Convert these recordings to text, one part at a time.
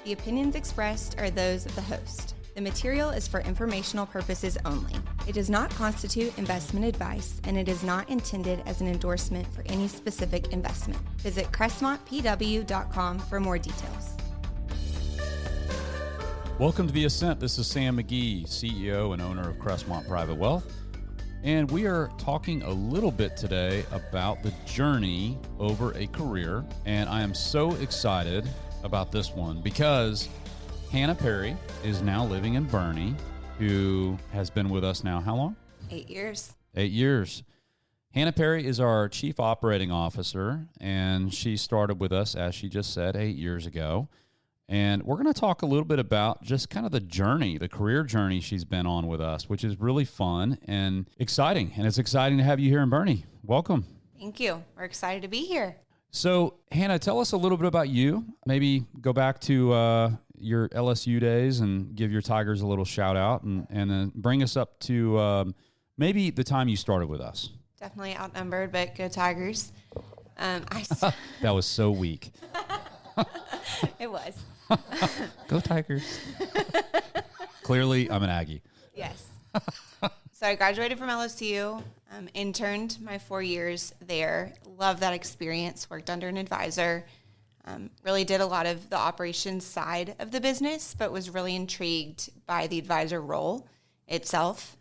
The opinions expressed are those of the host. The material is for informational purposes only. It does not constitute investment advice, and it is not intended as an endorsement for any specific investment. Visit crestmontpw.com for more details. Welcome to the Ascent. This is Sam McGee, CEO and owner of Crestmont Private Wealth. And we are talking a little bit today about the journey over a career. And I am so excited about this one because Hannah Perry is now living in Boerne, who has been with us now how long? 8 years. 8 years. Hannah Perry is our Chief Operating Officer, and she started with us, as she just said, 8 years ago. And we're going to talk a little bit about just kind of the journey, the career journey she's been on with us, which is really fun and exciting. And it's exciting to have you here in Boerne. Welcome. Thank you. We're excited to be here. So, Hannah, tell us a little bit about you. Maybe go back to your LSU days and give your Tigers a little shout out and then bring us up to maybe the time you started with us. Definitely outnumbered, but go Tigers. That was so weak. It was. Go Tigers. Clearly, I'm an Aggie. Yes. So I graduated from LSU, interned my 4 years there. Loved that experience, worked under an advisor. Really did a lot of the operations side of the business, but was really intrigued by the advisor role itself.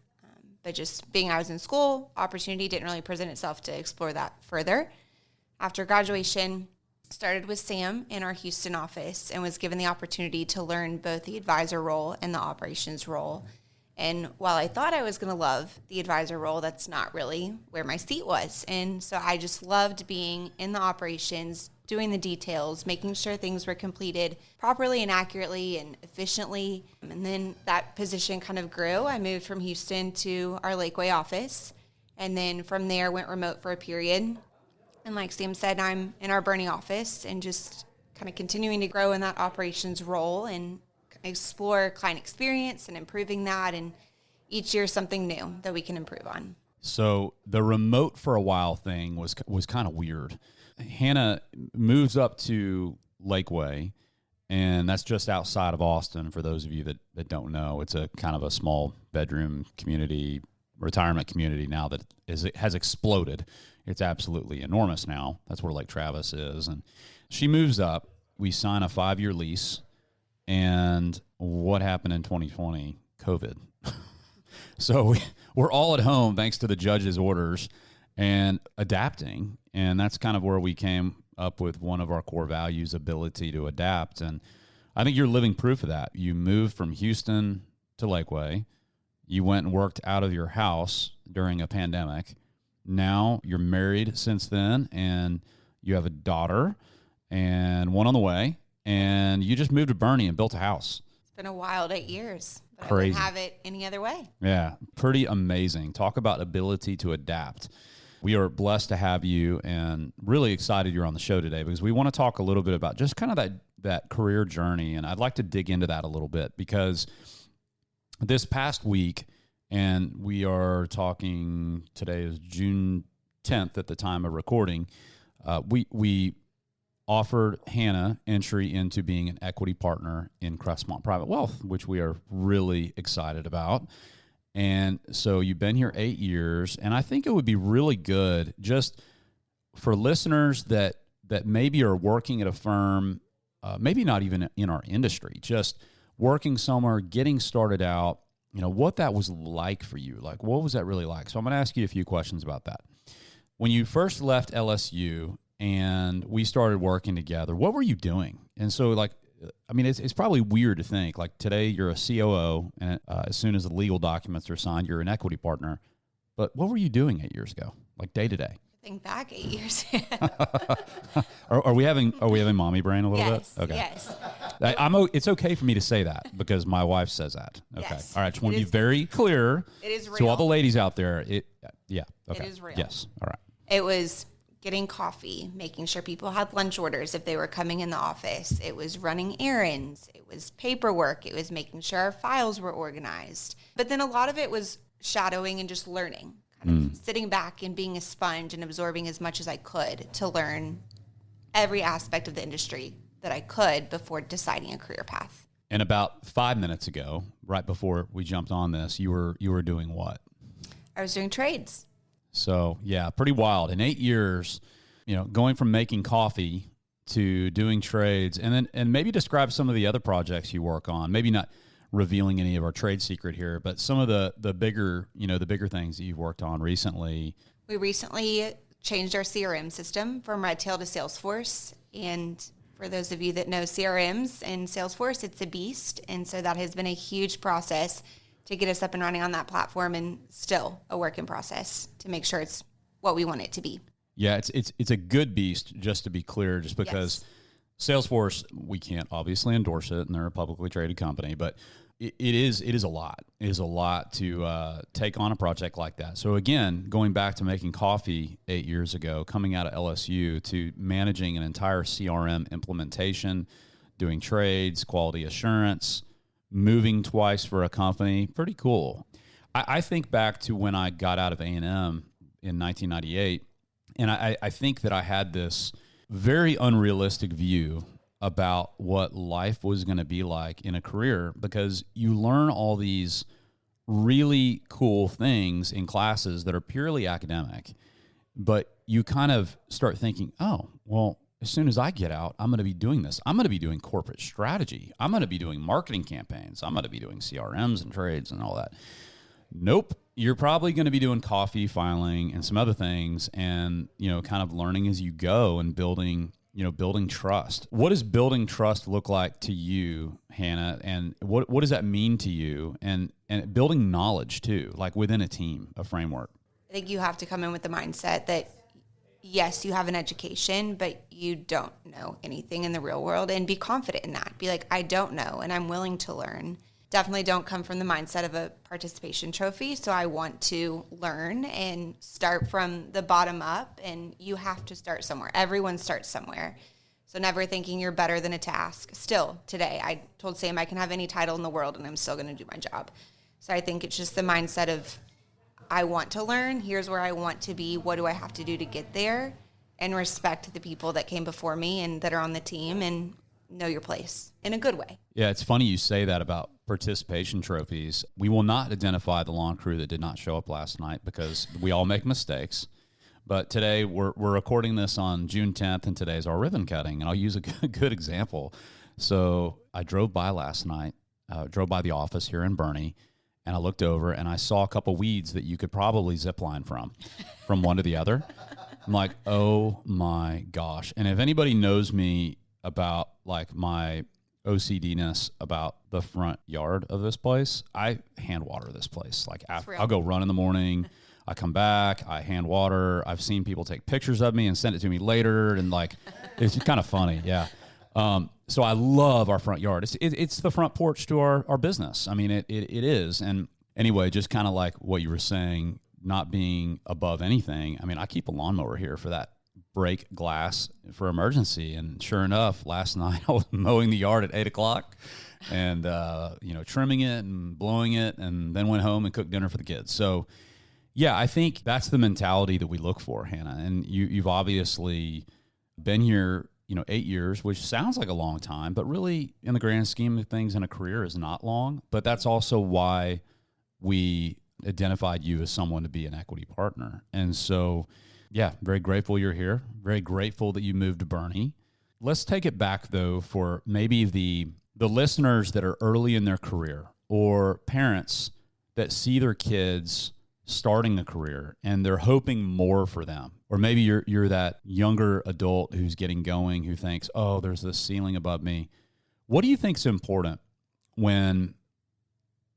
But just being I was in school, opportunity didn't really present itself to explore that further. After graduation, started with Sam in our Houston office and was given the opportunity to learn both the advisor role and the operations role. And while I thought I was going to love the advisor role, that's not really where my seat was. And so I just loved being in the operations, doing the details, making sure things were completed properly and accurately and efficiently. And then that position kind of grew. I moved from Houston to our Lakeway office. And then from there went remote for a period. And like Sam said, I'm in our Boerne office and just kind of continuing to grow in that operations role and explore client experience and improving that. And each year something new that we can improve on. So the remote for a while thing was kind of weird. Hannah moves up to Lakeway, and that's just outside of Austin. For those of you that don't know, it's a kind of a small bedroom community, retirement community now that has exploded. It's absolutely enormous now. That's where Lake Travis is. And she moves up. We sign a 5-year lease. And what happened in 2020? COVID. So we're all at home thanks to the judge's orders and adapting. And that's kind of where we came up with one of our core values, ability to adapt. And I think you're living proof of that. You moved from Houston to Lakeway. You went and worked out of your house during a pandemic. Now you're married since then, and you have a daughter and one on the way, and you just moved to Boerne and built a house. It's been a wild 8 years, but Crazy. I wouldn't have it any other way. Yeah, pretty amazing. Talk about ability to adapt. We are blessed to have you and really excited you're on the show today because we want to talk a little bit about just kind of that career journey, and I'd like to dig into that a little bit because this past week, and we are talking, today is June 10th at the time of recording, we offered Hannah entry into being an equity partner in Crestmont Private Wealth, which we are really excited about. And so you've been here 8 years, and I think it would be really good just for listeners that maybe are working at a firm, maybe not even in our industry, just working somewhere, getting started out, what that was like for you. Like, what was that really like? So I'm going to ask you a few questions about that. When you first left LSU and we started working together, what were you doing? And so, it's probably weird to think, like, today you're a COO, and as soon as the legal documents are signed, you're an equity partner. But what were you doing 8 years ago, like day to day? Think back 8 years. Are we having mommy brain a little bit? Okay. Yes. It's okay for me to say that because my wife says that. Okay. Yes. All right. Just want to be very clear. It is real. To all the ladies out there. Okay. It is real. Yes. All right. It was getting coffee, making sure people had lunch orders if they were coming in the office. It was running errands. It was paperwork. It was making sure our files were organized. But then a lot of it was shadowing and just learning. Sitting back and being a sponge and absorbing as much as I could to learn every aspect of the industry that I could before deciding a career path. And about 5 minutes ago, right before we jumped on this, you were doing what? I was doing trades. So yeah, pretty wild. In 8 years, going from making coffee to doing trades, and maybe describe some of the other projects you work on. Maybe not revealing any of our trade secret here, but some of the bigger things that you've worked on recently. We recently changed our CRM system from Redtail to Salesforce. And for those of you that know CRMs and Salesforce, it's a beast. And so that has been a huge process to get us up and running on that platform, and still a work in process to make sure it's what we want it to be. Yeah, it's a good beast, just to be clear, just because Salesforce, we can't obviously endorse it, and they're a publicly traded company, but it is a lot. It is a lot to take on a project like that. So again, going back to making coffee 8 years ago, coming out of LSU to managing an entire CRM implementation, doing trades, quality assurance, moving twice for a company, pretty cool. I think back to when I got out of A&M in 1998, and I think that I had this very unrealistic view about what life was going to be like in a career, because you learn all these really cool things in classes that are purely academic, but you kind of start thinking, oh, well, as soon as I get out, I'm going to be doing this. I'm going to be doing corporate strategy. I'm going to be doing marketing campaigns. I'm going to be doing CRMs and trades and all that. Nope. You're probably going to be doing coffee filing and some other things, and, kind of learning as you go and building trust. What does building trust look like to you, Hannah? And what does that mean to you? And building knowledge too, like within a team, a framework. I think you have to come in with the mindset that, yes, you have an education, but you don't know anything in the real world, and be confident in that. Be like, I don't know, and I'm willing to learn. Definitely don't come from the mindset of a participation trophy. So I want to learn and start from the bottom up, and you have to start somewhere. Everyone starts somewhere. So never thinking you're better than a task. Still today, I told Sam I can have any title in the world and I'm still going to do my job. So I think it's just the mindset of, I want to learn. Here's where I want to be. What do I have to do to get there? And respect the people that came before me and that are on the team, and know your place in a good way. Yeah, it's funny you say that about participation trophies. We will not identify the lawn crew that did not show up last night, because we all make mistakes. But today we're recording this on June 10th, and today's our ribbon cutting. And I'll use a good example. So I drove by last night, drove by the office here in Boerne, and I looked over and I saw a couple weeds that you could probably zip line from one to the other. I'm like, oh my gosh. And if anybody knows me about like my OCD-ness about the front yard of this place, I hand water this place. Like I'll go run in the morning, I come back, I hand water. I've seen people take pictures of me and send it to me later, and like it's kind of funny, yeah. So I love our front yard. It's the front porch to our business. I mean, it is. And anyway, just kind of like what you were saying, not being above anything. I mean, I keep a lawnmower here for that break glass for emergency. And sure enough, last night I was mowing the yard at 8:00 and, trimming it and blowing it, and then went home and cooked dinner for the kids. So yeah, I think that's the mentality that we look for, Hannah. And you've obviously been here, 8 years, which sounds like a long time, but really in the grand scheme of things in a career is not long. But that's also why we identified you as someone to be an equity partner. And so, yeah, very grateful you're here. Very grateful that you moved to Boerne. Let's take it back, though, for maybe the listeners that are early in their career, or parents that see their kids starting a career and they're hoping more for them. Or maybe you're that younger adult who's getting going, who thinks, oh, there's this ceiling above me. What do you think is important when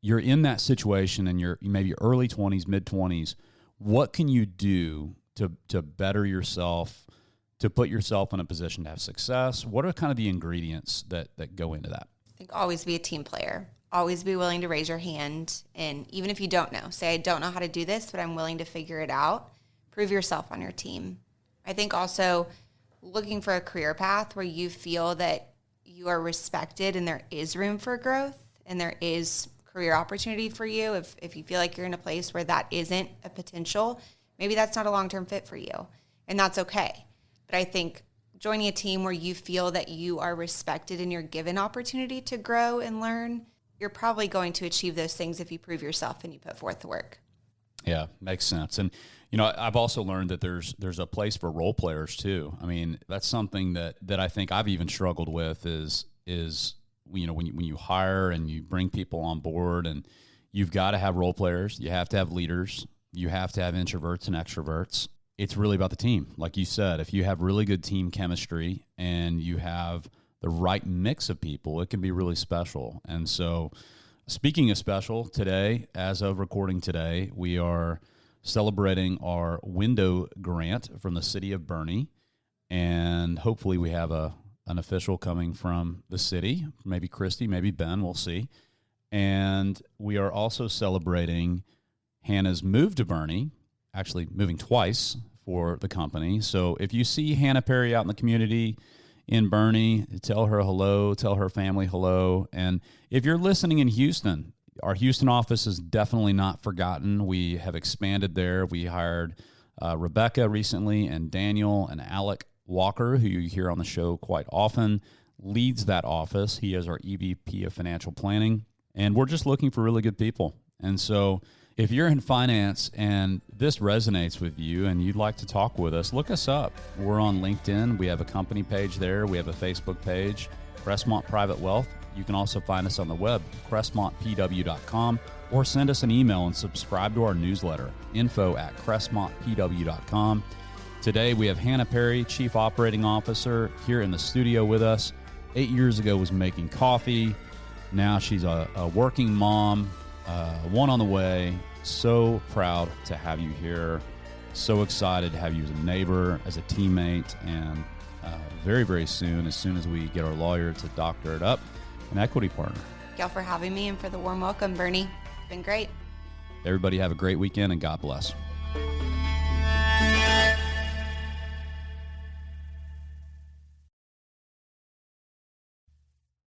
you're in that situation and you're maybe early 20s, mid 20s? What can you do to better yourself, to put yourself in a position to have success? What are kind of the ingredients that go into that? I think always be a team player. Always be willing to raise your hand. And even if you don't know, say, I don't know how to do this, but I'm willing to figure it out. Prove yourself on your team. I think also looking for a career path where you feel that you are respected and there is room for growth and there is career opportunity for you. If you feel like you're in a place where that isn't a potential, maybe that's not a long-term fit for you, and that's okay. But I think joining a team where you feel that you are respected and you're given opportunity to grow and learn, you're probably going to achieve those things if you prove yourself and you put forth the work. Yeah, makes sense. And, I've also learned that there's a place for role players too. I mean, that's something that I think I've even struggled with is when you hire and you bring people on board, and you've got to have role players, you have to have leaders, you have to have introverts and extroverts. It's really about the team. Like you said, if you have really good team chemistry and you have the right mix of people, it can be really special. And so, speaking of special, today, as of recording today, we are celebrating our window grant from the city of Boerne, and hopefully we have an official coming from the city, maybe Christy, maybe Ben, we'll see. And we are also celebrating Hannah's move to Boerne, actually moving twice for the company. So if you see Hannah Perry out in the community in Boerne, tell her hello, tell her family hello. And if you're listening in Houston, our Houston office is definitely not forgotten. We have expanded there. We hired Rebecca recently, and Daniel and Alec Walker, who you hear on the show quite often, leads that office. He is our EVP of financial planning, and we're just looking for really good people. And so if you're in finance and this resonates with you and you'd like to talk with us, look us up. We're on LinkedIn. We have a company page there. We have a Facebook page, Crestmont Private Wealth. You can also find us on the web, crestmontpw.com, or send us an email and subscribe to our newsletter, info@crestmontpw.com. Today, we have Hannah Perry, Chief Operating Officer, here in the studio with us. 8 years ago was making coffee. Now she's a working mom, one on the way. So proud to have you here. So excited to have you as a neighbor, as a teammate, and very, very soon as we get our lawyer to doctor it up, an equity partner. Thank y'all for having me and for the warm welcome, Boerne. It's been great. Everybody have a great weekend, and God bless.